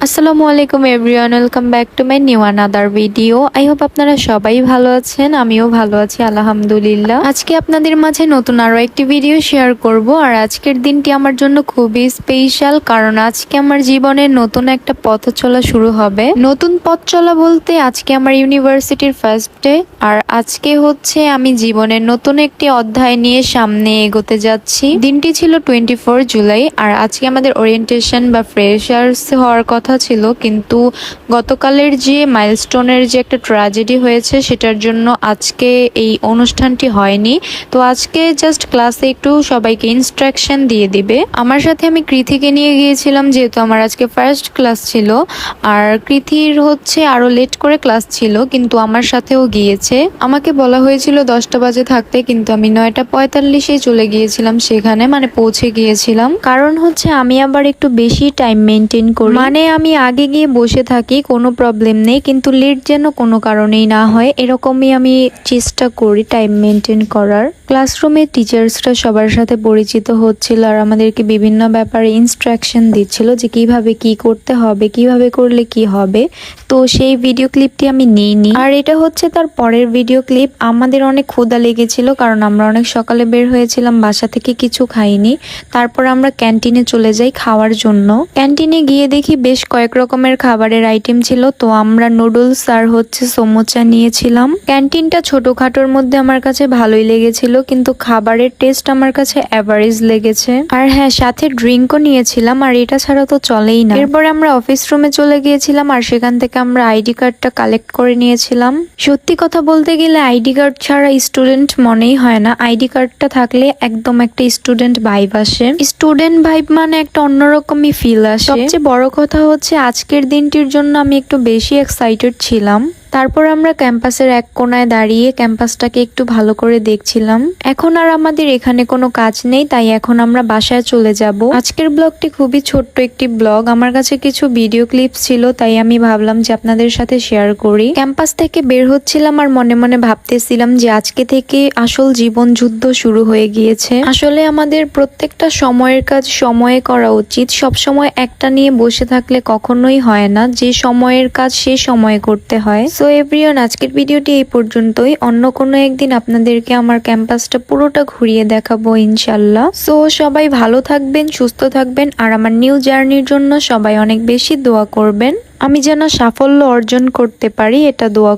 আসসালামু আলাইকুম everyone, welcome back to my new another video. I hope আপনারা সবাই ভালো আছেন, আমিও ভালো আছি আলহামদুলিল্লাহ। আজকে আপনাদের মাঝে নতুন আরো একটি ভিডিও শেয়ার করব। আর আজকের দিনটি আমার জন্য খুবই স্পেশাল, কারণ আজকে আমার জীবনের নতুন একটা পথ চলা শুরু হবে। নতুন পথ চলা বলতে আজকে আমার ইউনিভার্সিটির ফার্স্ট ডে, আর আজকে হচ্ছে আমি জীবনের নতুন একটি অধ্যায় নিয়ে সামনে এগোতে যাচ্ছি। দিনটি ছিল 24 জুলাই, আর আজকে আমাদের ওরিয়েন্টেশন বা ফ্রেশার্স হওয়ার কথা ছিল, কিন্তু গতকালের যে মাইলস্টোনের যে একটা ট্র্যাজেডি হয়েছে সেটার জন্য আজকে এই অনুষ্ঠানটি হয়নি। তো আজকে জাস্ট ক্লাসে একটু সবাইকে ইনস্ট্রাকশন দিয়ে দিবে। আমার সাথে আমি কৃতিকে নিয়ে গিয়েছিলাম, যেহেতু আমার আজকে ফার্স্ট ক্লাস ছিল। আর কৃতির হচ্ছে আরো লেট করে ক্লাস ছিল, কিন্তু আমার সাথেও গিয়েছে। আমাকে বলা হয়েছিল 10টা বাজে থাকতে, কিন্তু আমি 9টা 45-এ চলে গিয়েছিলাম সেখানে, মানে পৌঁছে গিয়েছিলাম। কারণ হচ্ছে আমি আবার একটু বেশি টাইম মেনটেন করি, মানে আমি আগে গিয়ে বসে থাকি, কোনো প্রবলেম নেই, কিন্তু লেট যেন কোনো কারণেই না হয়, এরকমই আমি চেষ্টা করি টাইম মেনটেন করার। ক্লাসরুমে টিচার্সরা সবার সাথে পরিচিত হচ্ছিল, আর আমাদেরকে বিভিন্ন ব্যাপারে ইনস্ট্রাকশন দিচ্ছিল যে কিভাবে কি করতে হবে, কিভাবে করলে কি হবে। তো সেই ভিডিও ক্লিপটি আমি নিইনি, আর এটা হচ্ছে তার পরের ভিডিও ক্লিপ। আমাদের অনেক ক্ষুধা লেগেছিল, কারণ আমরা অনেক সকালে বের হয়েছিলাম, বাসা থেকে কিছু খাইনি। তারপর আমরা ক্যান্টিনে চলে যাই খাওয়ার জন্য। ক্যান্টিনে গিয়ে দেখি বেশ কয়েক রকমের খাবারের আইটেম ছিল, তো আমরা নুডলস আর হচ্ছে সমোচা নিয়েছিলাম। ক্যান্টিনটা ছোটখাটোর মধ্যে আমার কাছে ভালোই লেগেছিল, কিন্তু খাবারের টেস্ট আমার কাছে অ্যাভারেজ লেগেছে। আর হ্যাঁ, সাথে ড্রিঙ্কও নিয়েছিলাম, আর এটা ছাড়া তো চলেই না। এরপর আমরা অফিস রুমে চলে গিয়েছিলাম, আর সেখান থেকে আমরা আইডি কার্ডটা কালেক্ট করে নিয়েছিলাম। সত্যি কথা বলতে গেলে আইডি কার্ড ছাড়া স্টুডেন্ট মনেই হয় না, আইডি কার্ডটা থাকলে একদম একটা স্টুডেন্ট ভাইব আসে। স্টুডেন্ট ভাইব মানে একটা অন্যরকমই ফিল আসে। সবচেয়ে বড় কথা হচ্ছে আজকের দিনটির জন্য আমি একটু বেশি এক্সাইটেড ছিলাম। তারপর আমরা ক্যাম্পাসের এক কোনায় দাঁড়িয়ে ক্যাম্পাসটাকে একটু ভালো করে দেখছিলাম। এখন আর আমাদের এখানে কোনো কাজ নেই, তাই এখন আমরা বাসায় চলে যাব। আজকের ব্লগটি খুবই ছোট্ট একটি ব্লগ, আমার কাছে কিছু ভিডিও ক্লিপস ছিল, তাই আমি ভাবলাম যে আপনাদের সাথে শেয়ার করি। ক্যাম্পাস থেকে বের হচ্ছিলাম, আর মনে মনে ভাবতেছিলাম যে আজকে থেকে আসল জীবন যুদ্ধ শুরু হয়ে গিয়েছে। আসলে আমাদের প্রত্যেকটা সময়ের কাজ সময়ে করা উচিত। সব সময় একটা নিয়ে বসে থাকলে কখনোই হয় না, যে সময়ের কাজ সে সময়ে করতে হয়। সো এভরিওয়ান, আজকের ভিডিওটি এই পর্যন্তই। অন্য কোনো একদিন আপনাদেরকে আমার ক্যাম্পাসটা পুরোটা ঘুরিয়ে দেখাবো ইনশাল্লাহ। সো সবাই ভালো থাকবেন, সুস্থ থাকবেন, আর আমার নিউ জার্নির জন্য সবাই অনেক বেশি দোয়া করবেন। আমি যেন সাফল্য অর্জন করতে পারি, এটা দোয়া